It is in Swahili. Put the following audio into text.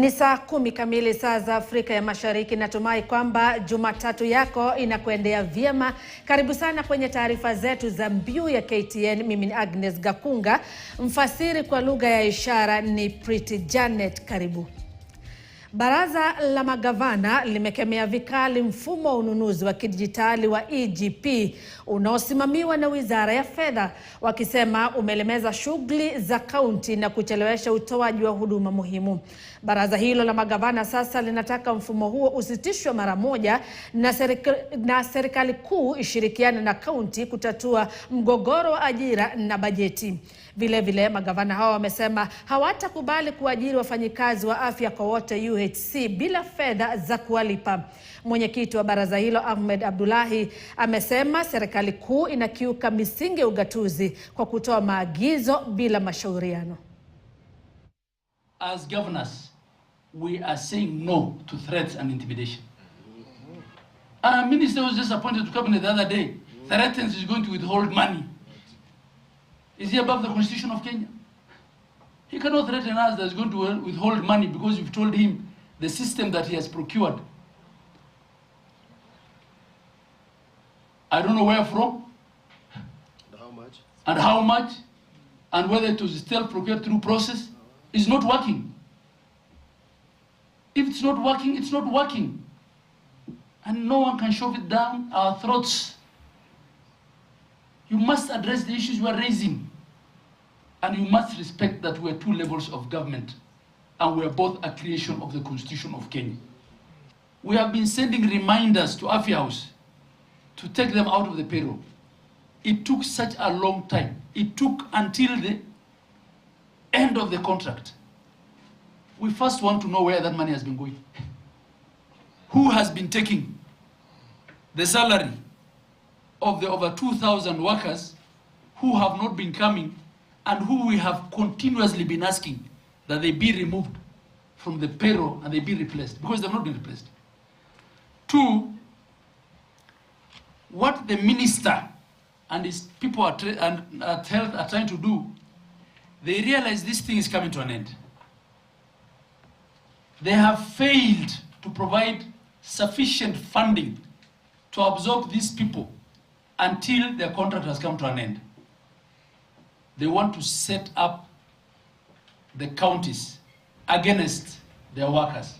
Ni saa 10 kamili saa za Afrika ya Mashariki. Natumai kwamba Jumatatu yako inakuendea vyema. Karibu sana kwenye taarifa zetu za mbiu ya KTN. Mimi ni Agnes Gakunga, mfasiri kwa lugha ya ishara ni Pretty Janet. Karibu. Baraza la Magavana limekemea vikali mfumo wa ununuzi wa kidijitali wa EGP unaosimamiwa na Wizara ya Fedha, wakisema umelemeza shughuli za kaunti na kuchelewesha utoaji wa huduma muhimu. Baraza hilo la magavana sasa linataka mfumo huo usitishwe mara moja na serikali kuu ishirikiane na kaunti kutatua mgogoro wa ajira na bajeti. Vile vile magavana hao wamesema hawatakubali kuajiri wafanyikazi wa afya kwa wote UHC bila fedha za kuwalipa. Mwenyekiti wa baraza hilo Ahmed Abdullahi amesema serikali kuu inakiuka misingi ya ugatuzi kwa kutoa maagizo bila mashauriano. As governors, we are saying no to threats and intimidation. Our minister was just appointed to cabinet the other day. Threatens is going to withhold money. Is he above the Constitution of Kenya? He cannot threaten us that is going to withhold money because you've told him the system that he has procured. I don't know where from. And how much? And how much. And whether it was still procured through process. It's not working. If it's not working, it's not working. And no one can shove it down our throats. You must address the issues we are raising. And you must respect that we are two levels of government. And we are both a creation of the Constitution of Kenya. We have been sending reminders to Afya House to take them out of the payroll. It took such a long time. It took until the end of the contract. We first want to know where that money has been going. Who has been taking the salary of the over 2,000 workers who have not been coming and who we have continuously been asking that they be removed from the payroll and they be replaced, because they have not been replaced. Two, what the minister and his people are trying to do, they realize this thing is coming to an end. They have failed to provide sufficient funding to absorb these people until their contract has come to an end. They want to set up the counties against their workers.